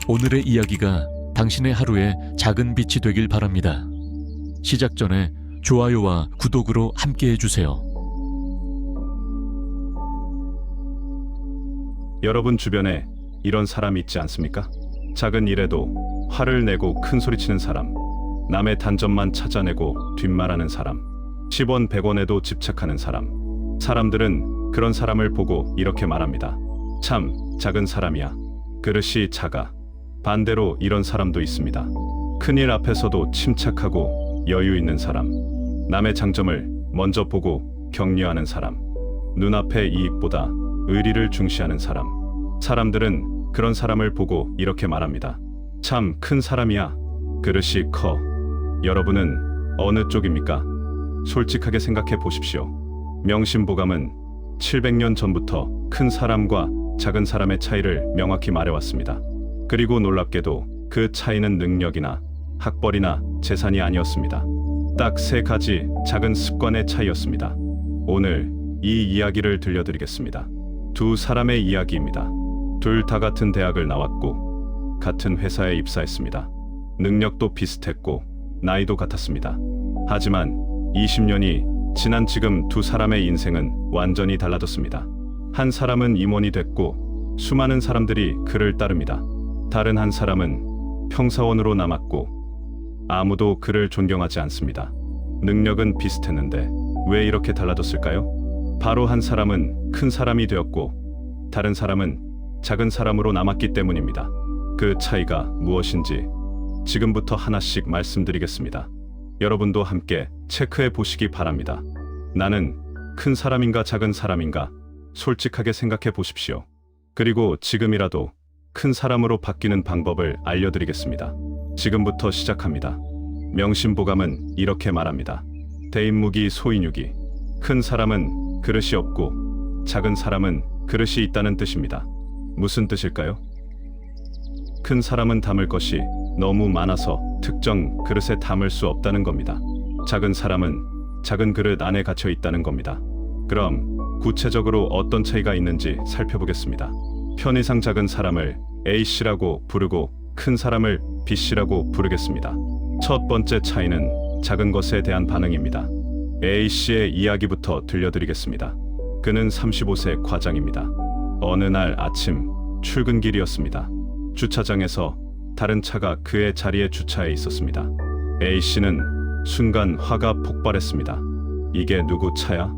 오늘의 이야기가 당신의 하루에 작은 빛이 되길 바랍니다. 시작 전에 좋아요와 구독으로 함께 해주세요. 여러분 주변에 이런 사람 있지 않습니까? 작은 일에도 화를 내고 큰 소리치는 사람, 남의 단점만 찾아내고 뒷말하는 사람, 10원 100원에도 집착하는 사람. 사람들은 그런 사람을 보고 이렇게 말합니다. 참 작은 사람이야. 그릇이 작아. 반대로 이런 사람도 있습니다. 큰일 앞에서도 침착하고 여유 있는 사람, 남의 장점을 먼저 보고 격려하는 사람, 눈앞의 이익보다 의리를 중시하는 사람. 사람들은 그런 사람을 보고 이렇게 말합니다. 참 큰 사람이야. 그릇이 커. 여러분은 어느 쪽입니까? 솔직하게 생각해 보십시오. 명심보감은 700년 전부터 큰 사람과 작은 사람의 차이를 명확히 말해왔습니다. 그리고 놀랍게도 그 차이는 능력이나 학벌이나 재산이 아니었습니다. 딱 3가지 작은 습관의 차이였습니다. 오늘 이 이야기를 들려드리겠습니다. 두 사람의 이야기입니다. 둘 다 같은 대학을 나왔고 같은 회사에 입사했습니다. 능력도 비슷했고 나이도 같았습니다. 하지만 20년이 지난 지금 두 사람의 인생은 완전히 달라졌습니다. 한 사람은 임원이 됐고 수많은 사람들이 그를 따릅니다. 다른 한 사람은 평사원으로 남았고 아무도 그를 존경하지 않습니다. 능력은 비슷했는데 왜 이렇게 달라졌을까요? 바로 한 사람은 큰 사람이 되었고 다른 사람은 작은 사람으로 남았기 때문입니다. 그 차이가 무엇인지 지금부터 하나씩 말씀드리겠습니다. 여러분도 함께 체크해 보시기 바랍니다. 나는 큰 사람인가 작은 사람인가 솔직하게 생각해 보십시오. 그리고 지금이라도 큰 사람으로 바뀌는 방법을 알려드리겠습니다. 지금부터 시작합니다. 명심보감은 이렇게 말합니다. 대인무기 소인유기. 큰 사람은 그릇이 없고 작은 사람은 그릇이 있다는 뜻입니다. 무슨 뜻일까요? 큰 사람은 담을 것이 너무 많아서 특정 그릇에 담을 수 없다는 겁니다. 작은 사람은 작은 그릇 안에 갇혀 있다는 겁니다. 그럼 구체적으로 어떤 차이가 있는지 살펴보겠습니다. 편의상 작은 사람을 A씨라고 부르고 큰 사람을 B씨라고 부르겠습니다. 첫 번째 차이는 작은 것에 대한 반응입니다. A씨의 이야기부터 들려드리겠습니다. 그는 35세 과장입니다. 어느 날 아침 출근길이었습니다. 주차장에서 다른 차가 그의 자리에 주차해 있었습니다. A씨는 순간 화가 폭발했습니다. 이게 누구 차야?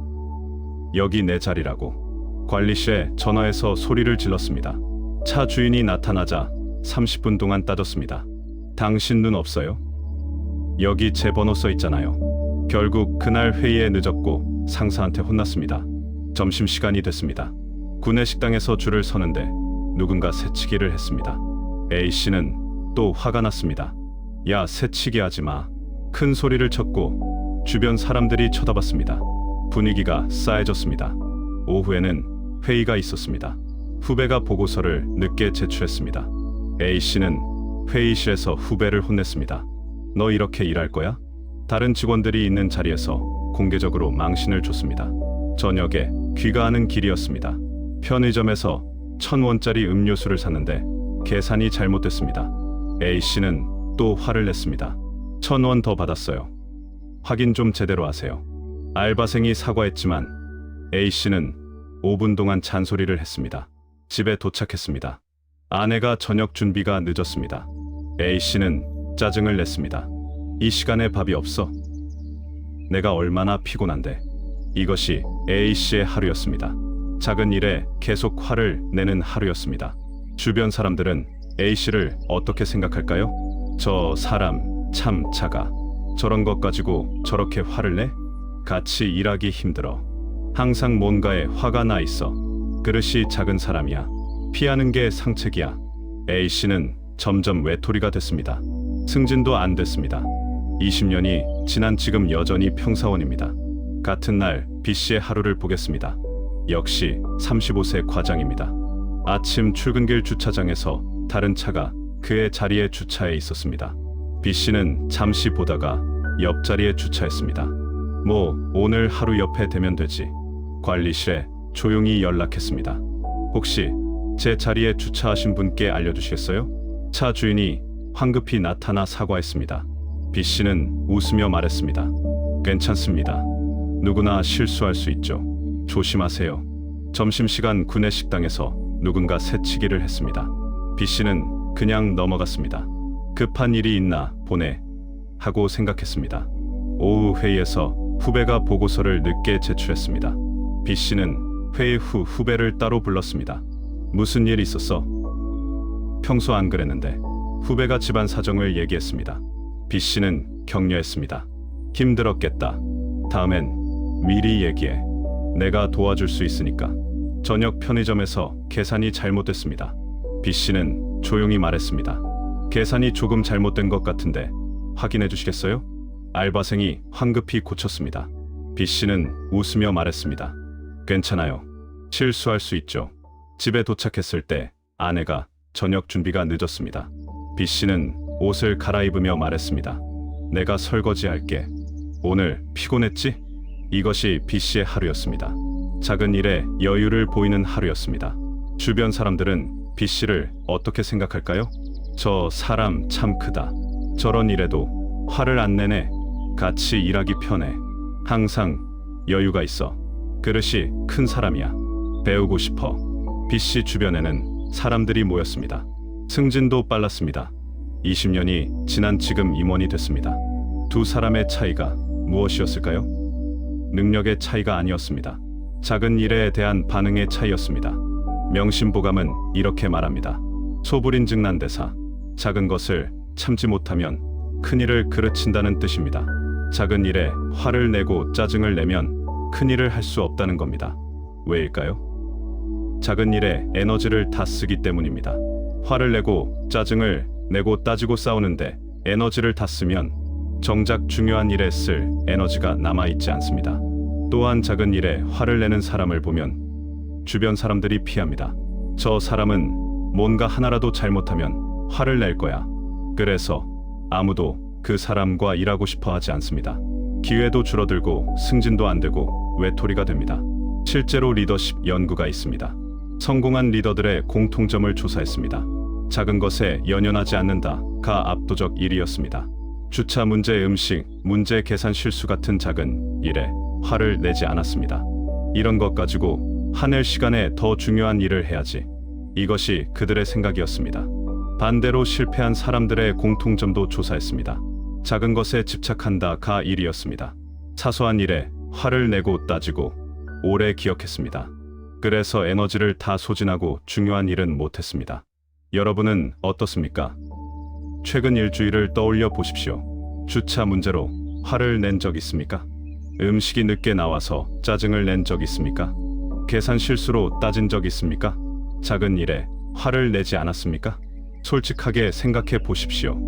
여기 내 자리라고. 관리실에 전화해서 소리를 질렀습니다. 차 주인이 나타나자 30분 동안 따졌습니다. 당신 눈 없어요? 여기 제 번호 써 있잖아요. 결국 그날 회의에 늦었고 상사한테 혼났습니다. 점심시간이 됐습니다. 구내 식당에서 줄을 서는데 누군가 새치기를 했습니다. A씨는 또 화가 났습니다. 야, 새치기 하지 마. 큰 소리를 쳤고 주변 사람들이 쳐다봤습니다. 분위기가 싸해졌습니다. 오후에는 회의가 있었습니다. 후배가 보고서를 늦게 제출했습니다. A씨는 회의실에서 후배를 혼냈습니다. 너 이렇게 일할 거야? 다른 직원들이 있는 자리에서 공개적으로 망신을 줬습니다. 저녁에 귀가하는 길이었습니다. 편의점에서 1,000원짜리 음료수를 샀는데 계산이 잘못됐습니다. A씨는 또 화를 냈습니다. 1,000원 더 받았어요. 확인 좀 제대로 하세요. 알바생이 사과했지만 A씨는 5분 동안 잔소리를 했습니다. 집에 도착했습니다. 아내가 저녁 준비가 늦었습니다. A씨는 짜증을 냈습니다. 이 시간에 밥이 없어? 내가 얼마나 피곤한데. 이것이 A씨의 하루였습니다. 작은 일에 계속 화를 내는 하루였습니다. 주변 사람들은 A씨를 어떻게 생각할까요? 저 사람 참 작아. 저런 것 가지고 저렇게 화를 내? 같이 일하기 힘들어. 항상 뭔가에 화가 나 있어. 그릇이 작은 사람이야. 피하는 게 상책이야. A씨는 점점 외톨이가 됐습니다. 승진도 안 됐습니다. 20년이 지난 지금 여전히 평사원입니다. 같은 날 B씨의 하루를 보겠습니다. 역시 35세 과장입니다. 아침 출근길 주차장에서 다른 차가 그의 자리에 주차해 있었습니다. B씨는 잠시 보다가 옆자리에 주차했습니다. 뭐 오늘 하루 옆에 대면 되지. 관리실에 조용히 연락했습니다. 혹시 제 자리에 주차하신 분께 알려주시겠어요? 차 주인이 황급히 나타나 사과했습니다. B 씨는 웃으며 말했습니다. 괜찮습니다. 누구나 실수할 수 있죠. 조심하세요. 점심시간 구내식당에서 누군가 새치기를 했습니다. B 씨는 그냥 넘어갔습니다. 급한 일이 있나 보네 하고 생각했습니다. 오후 회의에서 후배가 보고서를 늦게 제출했습니다. B 씨는 회의 후 후배를 따로 불렀습니다. 무슨 일 있었어? 평소 안 그랬는데. 후배가 집안 사정을 얘기했습니다. B 씨는 격려했습니다. 힘들었겠다. 다음엔 미리 얘기해. 내가 도와줄 수 있으니까. 저녁 편의점에서 계산이 잘못됐습니다. B 씨는 조용히 말했습니다. 계산이 조금 잘못된 것 같은데 확인해 주시겠어요? 알바생이 황급히 고쳤습니다. B 씨는 웃으며 말했습니다. 괜찮아요. 실수할 수 있죠. 집에 도착했을 때 아내가 저녁 준비가 늦었습니다. B 씨는 옷을 갈아입으며 말했습니다. 내가 설거지할게. 오늘 피곤했지? 이것이 B 씨의 하루였습니다. 작은 일에 여유를 보이는 하루였습니다. 주변 사람들은 B 씨를 어떻게 생각할까요? 저 사람 참 크다. 저런 일에도 화를 안 내네. 같이 일하기 편해. 항상 여유가 있어. 그릇이 큰 사람이야. 배우고 싶어. B 씨 주변에는 사람들이 모였습니다. 승진도 빨랐습니다. 20년이 지난 지금 임원이 됐습니다. 두 사람의 차이가 무엇이었을까요? 능력의 차이가 아니었습니다. 작은 일에 대한 반응의 차이였습니다. 명심보감은 이렇게 말합니다. 소불인증난대사. 작은 것을 참지 못하면 큰일을 그르친다는 뜻입니다. 작은 일에 화를 내고 짜증을 내면 큰일을 할 수 없다는 겁니다. 왜일까요? 작은 일에 에너지를 다 쓰기 때문입니다. 화를 내고 짜증을 내고 따지고 싸우는데 에너지를 다 쓰면 정작 중요한 일에 쓸 에너지가 남아있지 않습니다. 또한 작은 일에 화를 내는 사람을 보면 주변 사람들이 피합니다. 저 사람은 뭔가 하나라도 잘못하면 화를 낼 거야. 그래서 아무도 그 사람과 일하고 싶어 하지 않습니다. 기회도 줄어들고 승진도 안 되고 외톨이가 됩니다. 실제로 리더십 연구가 있습니다. 성공한 리더들의 공통점을 조사했습니다. 작은 것에 연연하지 않는다가 압도적 1위였습니다. 주차 문제, 음식 문제, 계산 실수 같은 작은 일에 화를 내지 않았습니다. 이런 것 가지고 하늘 시간에 더 중요한 일을 해야지. 이것이 그들의 생각이었습니다. 반대로 실패한 사람들의 공통점도 조사했습니다. 작은 것에 집착한다가 1위였습니다. 사소한 일에 화를 내고 따지고 오래 기억했습니다. 그래서 에너지를 다 소진하고 중요한 일은 못했습니다. 여러분은 어떻습니까? 최근 일주일을 떠올려 보십시오. 주차 문제로 화를 낸 적 있습니까? 음식이 늦게 나와서 짜증을 낸 적 있습니까? 계산 실수로 따진 적 있습니까? 작은 일에 화를 내지 않았습니까? 솔직하게 생각해 보십시오.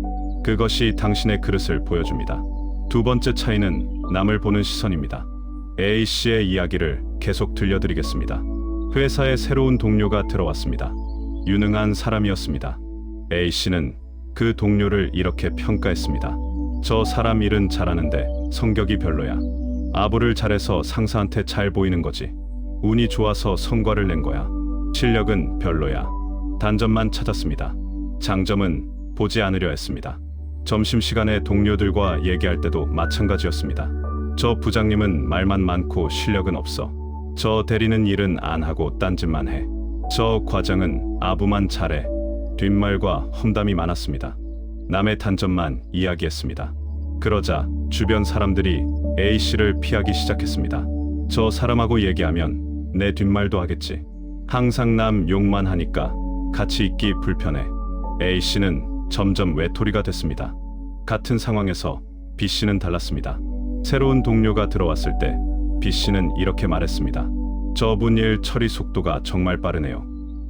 그것이 당신의 그릇을 보여줍니다. 두 번째 차이는 남을 보는 시선입니다. A씨의 이야기를 계속 들려드리겠습니다. 회사에 새로운 동료가 들어왔습니다. 유능한 사람이었습니다. A씨는 그 동료를 이렇게 평가했습니다. 저 사람 일은 잘하는데 성격이 별로야. 아부를 잘해서 상사한테 잘 보이는 거지. 운이 좋아서 성과를 낸 거야. 실력은 별로야. 단점만 찾았습니다. 장점은 보지 않으려 했습니다. 점심시간에 동료들과 얘기할 때도 마찬가지였습니다. 저 부장님은 말만 많고 실력은 없어. 저 대리는 일은 안 하고 딴짓만 해. 저 과장은 아부만 잘해. 뒷말과 험담이 많았습니다. 남의 단점만 이야기했습니다. 그러자 주변 사람들이 A씨를 피하기 시작했습니다. 저 사람하고 얘기하면 내 뒷말도 하겠지. 항상 남 욕만 하니까 같이 있기 불편해. A씨는 점점 외톨이가 됐습니다. 같은 상황에서 B씨는 달랐습니다. 새로운 동료가 들어왔을 때 B씨는 이렇게 말했습니다. 저분 일 처리 속도가 정말 빠르네요.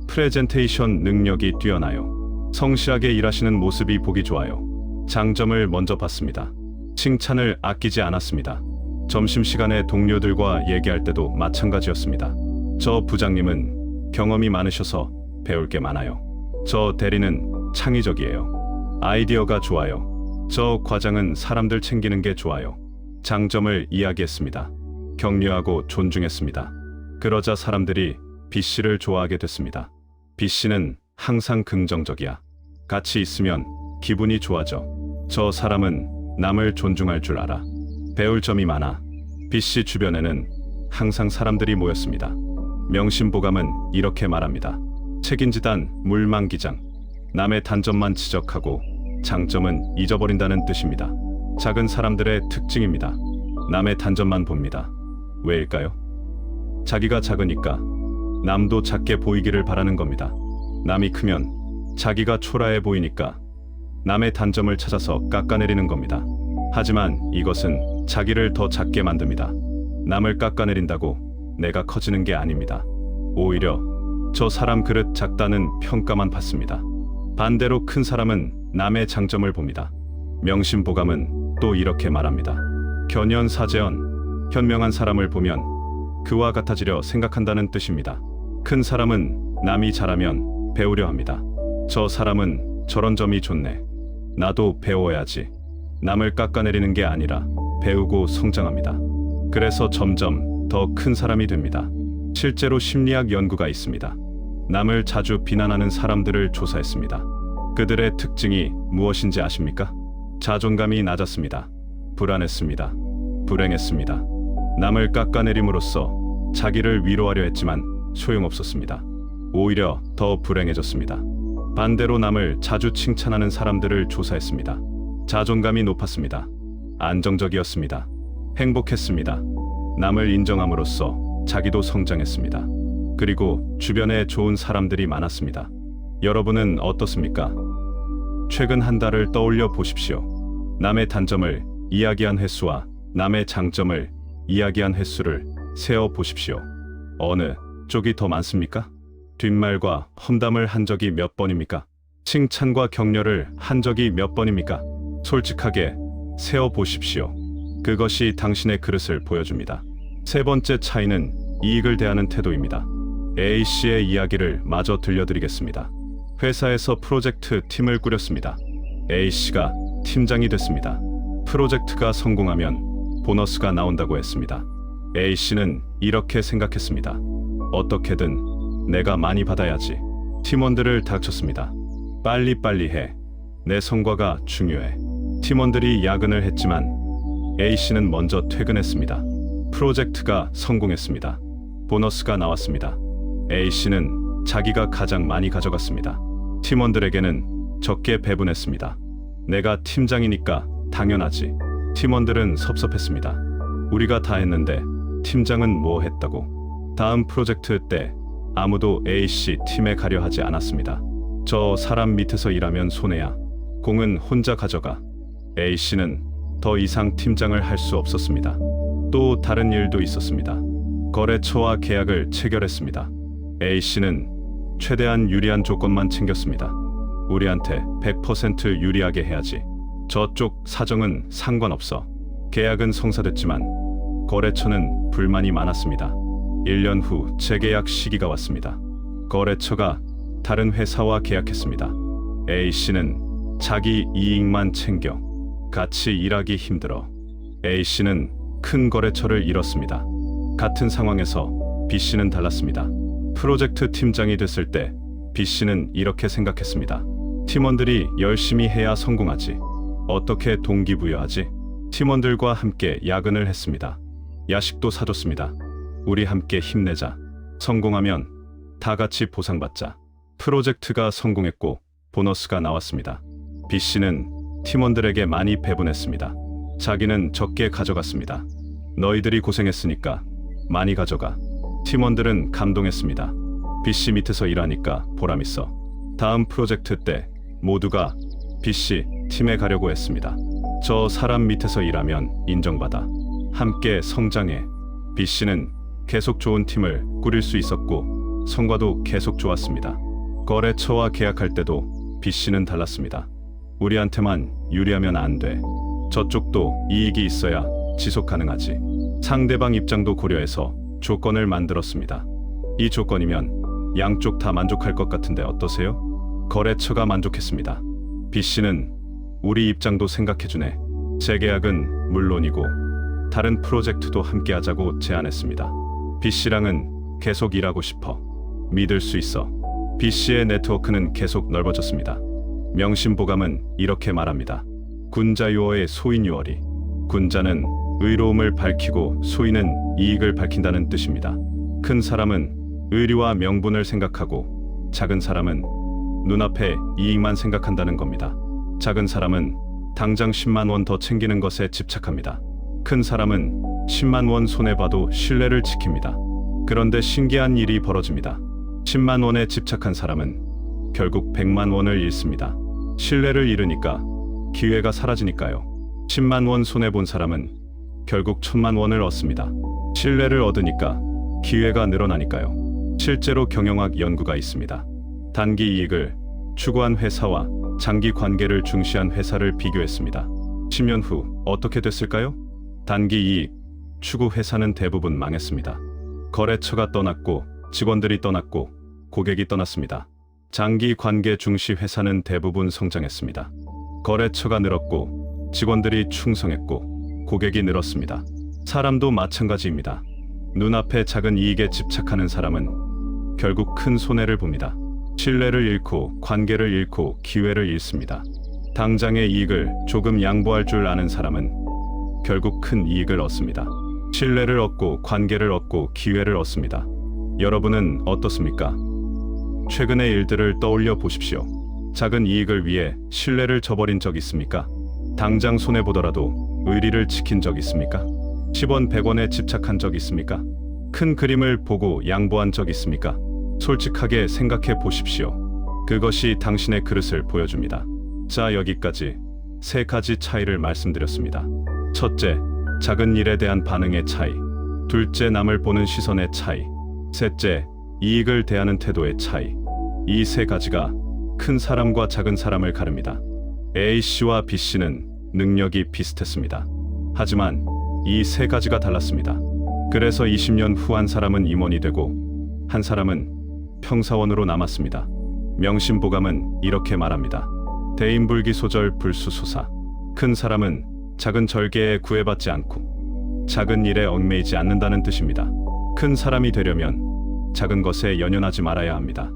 프레젠테이션 능력이 뛰어나요. 성실하게 일하시는 모습이 보기 좋아요. 장점을 먼저 봤습니다. 칭찬을 아끼지 않았습니다. 점심시간에 동료들과 얘기할 때도 마찬가지였습니다. 저 부장님은 경험이 많으셔서 배울 게 많아요. 저 대리는 창의적이에요. 아이디어가 좋아요. 저 과장은 사람들 챙기는 게 좋아요. 장점을 이야기했습니다. 격려하고 존중했습니다. 그러자 사람들이 B씨를 좋아하게 됐습니다. B씨는 항상 긍정적이야. 같이 있으면 기분이 좋아져. 저 사람은 남을 존중할 줄 알아. 배울 점이 많아. B씨 주변에는 항상 사람들이 모였습니다. 명심보감은 이렇게 말합니다. 책임지단 물망기장. 남의 단점만 지적하고 장점은 잊어버린다는 뜻입니다. 작은 사람들의 특징입니다. 남의 단점만 봅니다. 왜일까요? 자기가 작으니까 남도 작게 보이기를 바라는 겁니다. 남이 크면 자기가 초라해 보이니까 남의 단점을 찾아서 깎아내리는 겁니다. 하지만 이것은 자기를 더 작게 만듭니다. 남을 깎아내린다고 내가 커지는 게 아닙니다. 오히려 저 사람 그릇 작다는 평가만 받습니다. 반대로 큰 사람은 남의 장점을 봅니다. 명심보감은 또 이렇게 말합니다. 견연사제언, 현명한 사람을 보면 그와 같아지려 생각한다는 뜻입니다. 큰 사람은 남이 잘하면 배우려 합니다. 저 사람은 저런 점이 좋네. 나도 배워야지. 남을 깎아내리는 게 아니라 배우고 성장합니다. 그래서 점점 더 큰 사람이 됩니다. 실제로 심리학 연구가 있습니다. 남을 자주 비난하는 사람들을 조사했습니다. 그들의 특징이 무엇인지 아십니까? 자존감이 낮았습니다. 불안했습니다. 불행했습니다. 남을 깎아내림으로써 자기를 위로하려 했지만 소용없었습니다. 오히려 더 불행해졌습니다. 반대로 남을 자주 칭찬하는 사람들을 조사했습니다. 자존감이 높았습니다. 안정적이었습니다. 행복했습니다. 남을 인정함으로써 자기도 성장했습니다. 그리고 주변에 좋은 사람들이 많았습니다. 여러분은 어떻습니까? 최근 한 달을 떠올려 보십시오. 남의 단점을 이야기한 횟수와 남의 장점을 이야기한 횟수를 세어 보십시오. 어느 쪽이 더 많습니까? 뒷말과 험담을 한 적이 몇 번입니까? 칭찬과 격려를 한 적이 몇 번입니까? 솔직하게 세어 보십시오. 그것이 당신의 그릇을 보여줍니다. 세 번째 차이는 이익을 대하는 태도입니다. A씨의 이야기를 마저 들려드리겠습니다. 회사에서 프로젝트 팀을 꾸렸습니다. A씨가 팀장이 됐습니다. 프로젝트가 성공하면 보너스가 나온다고 했습니다. A씨는 이렇게 생각했습니다. 어떻게든 내가 많이 받아야지. 팀원들을 닥쳤습니다. 빨리빨리 해. 내 성과가 중요해. 팀원들이 야근을 했지만 A씨는 먼저 퇴근했습니다. 프로젝트가 성공했습니다. 보너스가 나왔습니다. A씨는 자기가 가장 많이 가져갔습니다. 팀원들에게는 적게 배분했습니다. 내가 팀장이니까 당연하지. 팀원들은 섭섭했습니다. 우리가 다 했는데 팀장은 뭐 했다고. 다음 프로젝트 때 아무도 A씨 팀에 가려 하지 않았습니다. 저 사람 밑에서 일하면 손해야. 공은 혼자 가져가. A씨는 더 이상 팀장을 할 수 없었습니다. 또 다른 일도 있었습니다. 거래처와 계약을 체결했습니다. A씨는 최대한 유리한 조건만 챙겼습니다. 우리한테 100% 유리하게 해야지. 저쪽 사정은 상관없어. 계약은 성사됐지만 거래처는 불만이 많았습니다. 1년 후 재계약 시기가 왔습니다. 거래처가 다른 회사와 계약했습니다. A씨는 자기 이익만 챙겨 같이 일하기 힘들어. A씨는 큰 거래처를 잃었습니다. 같은 상황에서 B씨는 달랐습니다. 프로젝트 팀장이 됐을 때 B씨는 이렇게 생각했습니다. 팀원들이 열심히 해야 성공하지. 어떻게 동기부여하지? 팀원들과 함께 야근을 했습니다. 야식도 사줬습니다. 우리 함께 힘내자. 성공하면 다 같이 보상받자. 프로젝트가 성공했고 보너스가 나왔습니다. B씨는 팀원들에게 많이 배분했습니다. 자기는 적게 가져갔습니다. 너희들이 고생했으니까 많이 가져가. 팀원들은 감동했습니다. B씨 밑에서 일하니까 보람있어. 다음 프로젝트 때 모두가 B씨 팀에 가려고 했습니다. 저 사람 밑에서 일하면 인정받아. 함께 성장해. B씨는 계속 좋은 팀을 꾸릴 수 있었고 성과도 계속 좋았습니다. 거래처와 계약할 때도 B씨는 달랐습니다. 우리한테만 유리하면 안 돼. 저쪽도 이익이 있어야 지속 가능하지. 상대방 입장도 고려해서 조건을 만들었습니다. 이 조건이면 양쪽 다 만족할 것 같은데 어떠세요? 거래처가 만족했습니다. B씨는 우리 입장도 생각해주네. 재계약은 물론이고 다른 프로젝트도 함께 하자고 제안했습니다. B씨랑은 계속 일하고 싶어. 믿을 수 있어. B씨의 네트워크는 계속 넓어졌습니다. 명심보감은 이렇게 말합니다. 군자유어의 소인유어리. 군자는 의로움을 밝히고 소인은 이익을 밝힌다는 뜻입니다. 큰 사람은 의리와 명분을 생각하고 작은 사람은 눈앞의 이익만 생각한다는 겁니다. 작은 사람은 당장 10만 원 더 챙기는 것에 집착합니다. 큰 사람은 10만 원 손해봐도 신뢰를 지킵니다. 그런데 신기한 일이 벌어집니다. 10만 원에 집착한 사람은 결국 100만 원을 잃습니다. 신뢰를 잃으니까 기회가 사라지니까요. 10만 원 손해본 사람은 결국 1000만 원을 얻습니다. 신뢰를 얻으니까 기회가 늘어나니까요. 실제로 경영학 연구가 있습니다. 단기 이익을 추구한 회사와 장기 관계를 중시한 회사를 비교했습니다. 10년 후 어떻게 됐을까요? 단기 이익 추구 회사는 대부분 망했습니다. 거래처가 떠났고 직원들이 떠났고 고객이 떠났습니다. 장기 관계 중시 회사는 대부분 성장했습니다. 거래처가 늘었고 직원들이 충성했고 고객이 늘었습니다. 사람도 마찬가지입니다. 눈앞의 작은 이익에 집착하는 사람은 결국 큰 손해를 봅니다. 신뢰를 잃고 관계를 잃고 기회를 잃습니다. 당장의 이익을 조금 양보할 줄 아는 사람은 결국 큰 이익을 얻습니다. 신뢰를 얻고 관계를 얻고 기회를 얻습니다. 여러분은 어떻습니까? 최근의 일들을 떠올려 보십시오. 작은 이익을 위해 신뢰를 저버린 적 있습니까? 당장 손해보더라도 의리를 지킨 적 있습니까? 10원 100원에 집착한 적 있습니까? 큰 그림을 보고 양보한 적 있습니까? 솔직하게 생각해 보십시오. 그것이 당신의 그릇을 보여줍니다. 자, 여기까지 3가지 차이를 말씀드렸습니다. 첫째, 작은 일에 대한 반응의 차이. 둘째, 남을 보는 시선의 차이. 셋째, 이익을 대하는 태도의 차이. 이 3가지가 큰 사람과 작은 사람을 가릅니다. A씨와 B씨는 능력이 비슷했습니다. 하지만 이 3가지가 달랐습니다. 그래서 20년 후 한 사람은 임원이 되고 한 사람은 평사원으로 남았습니다. 명심보감은 이렇게 말합니다. 대인불기소절 불수소사. 큰 사람은 작은 절개에 구애받지 않고 작은 일에 얽매이지 않는다는 뜻입니다. 큰 사람이 되려면 작은 것에 연연하지 말아야 합니다.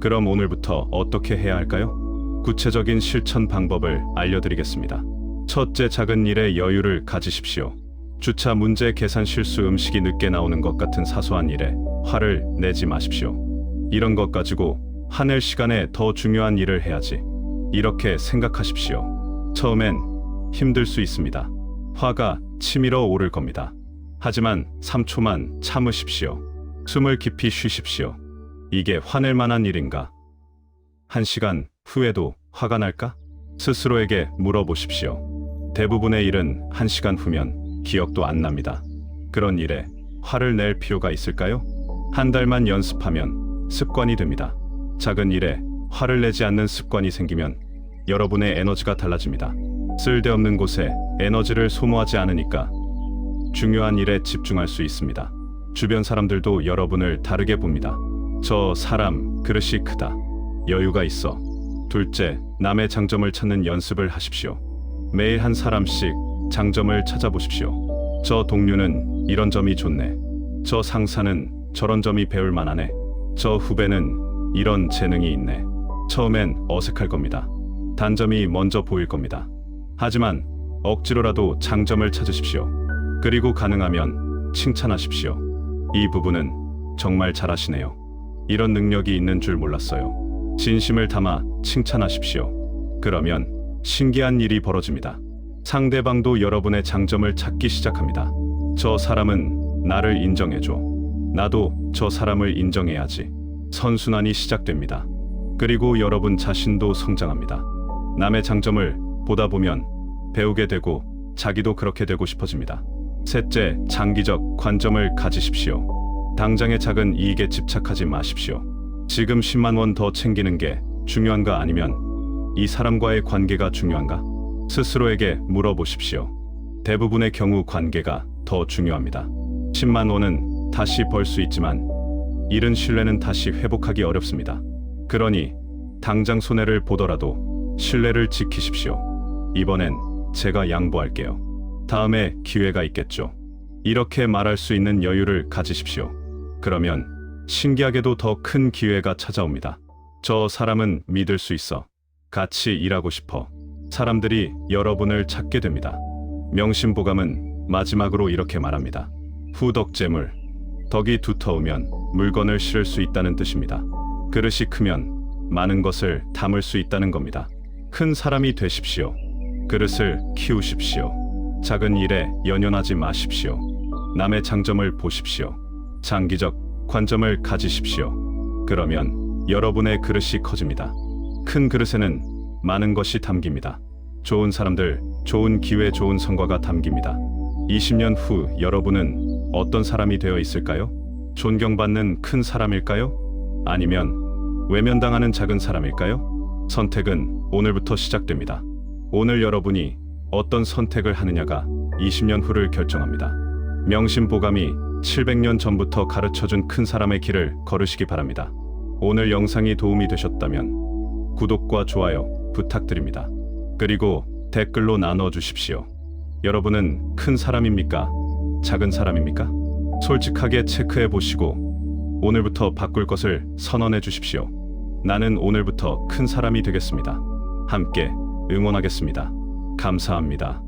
그럼 오늘부터 어떻게 해야 할까요? 구체적인 실천 방법을 알려드리겠습니다. 첫째, 작은 일에 여유를 가지십시오. 주차 문제, 계산 실수, 음식이 늦게 나오는 것 같은 사소한 일에 화를 내지 마십시오. 이런 것 가지고 화낼 시간에 더 중요한 일을 해야지. 이렇게 생각하십시오. 처음엔 힘들 수 있습니다. 화가 치밀어 오를 겁니다. 하지만 3초만 참으십시오. 숨을 깊이 쉬십시오. 이게 화낼 만한 일인가? 1시간 후에도 화가 날까? 스스로에게 물어보십시오. 대부분의 일은 1시간 후면 기억도 안 납니다. 그런 일에 화를 낼 필요가 있을까요? 한 달만 연습하면 습관이 됩니다. 작은 일에 화를 내지 않는 습관이 생기면 여러분의 에너지가 달라집니다. 쓸데없는 곳에 에너지를 소모하지 않으니까 중요한 일에 집중할 수 있습니다. 주변 사람들도 여러분을 다르게 봅니다. 저 사람 그릇이 크다. 여유가 있어. 둘째, 남의 장점을 찾는 연습을 하십시오. 매일 한 사람씩 장점을 찾아보십시오. 저 동료는 이런 점이 좋네. 저 상사는 저런 점이 배울 만하네. 저 후배는 이런 재능이 있네. 처음엔 어색할 겁니다. 단점이 먼저 보일 겁니다. 하지만 억지로라도 장점을 찾으십시오. 그리고 가능하면 칭찬하십시오. 이 부분은 정말 잘하시네요. 이런 능력이 있는 줄 몰랐어요. 진심을 담아 칭찬하십시오. 그러면 신기한 일이 벌어집니다. 상대방도 여러분의 장점을 찾기 시작합니다. 저 사람은 나를 인정해줘. 나도 저 사람을 인정해야지. 선순환이 시작됩니다. 그리고 여러분 자신도 성장합니다. 남의 장점을 보다 보면 배우게 되고 자기도 그렇게 되고 싶어집니다. 셋째, 장기적 관점을 가지십시오. 당장의 작은 이익에 집착하지 마십시오. 지금 10만 원 더 챙기는 게 중요한가, 아니면 이 사람과의 관계가 중요한가? 스스로에게 물어보십시오. 대부분의 경우 관계가 더 중요합니다. 10만 원은 다시 벌 수 있지만 잃은 신뢰는 다시 회복하기 어렵습니다. 그러니 당장 손해를 보더라도 신뢰를 지키십시오. 이번엔 제가 양보할게요. 다음에 기회가 있겠죠. 이렇게 말할 수 있는 여유를 가지십시오. 그러면 신기하게도 더 큰 기회가 찾아옵니다. 저 사람은 믿을 수 있어. 같이 일하고 싶어 사람들이 여러분을 찾게 됩니다. 명심보감은 마지막으로 이렇게 말합니다. 후덕재물, 덕이 두터우면 물건을 실을 수 있다는 뜻입니다. 그릇이 크면 많은 것을 담을 수 있다는 겁니다. 큰 사람이 되십시오. 그릇을 키우십시오. 작은 일에 연연하지 마십시오. 남의 장점을 보십시오. 장기적 관점을 가지십시오. 그러면 여러분의 그릇이 커집니다. 큰 그릇에는 많은 것이 담깁니다. 좋은 사람들, 좋은 기회, 좋은 성과가 담깁니다. 20년 후 여러분은 어떤 사람이 되어 있을까요? 존경받는 큰 사람일까요? 아니면 외면당하는 작은 사람일까요? 선택은 오늘부터 시작됩니다. 오늘 여러분이 어떤 선택을 하느냐가 20년 후를 결정합니다. 명심보감이 700년 전부터 가르쳐준 큰 사람의 길을 걸으시기 바랍니다. 오늘 영상이 도움이 되셨다면 구독과 좋아요 부탁드립니다. 그리고 댓글로 나눠주십시오. 여러분은 큰 사람입니까? 작은 사람입니까? 솔직하게 체크해 보시고 오늘부터 바꿀 것을 선언해 주십시오. 나는 오늘부터 큰 사람이 되겠습니다. 함께 응원하겠습니다. 감사합니다.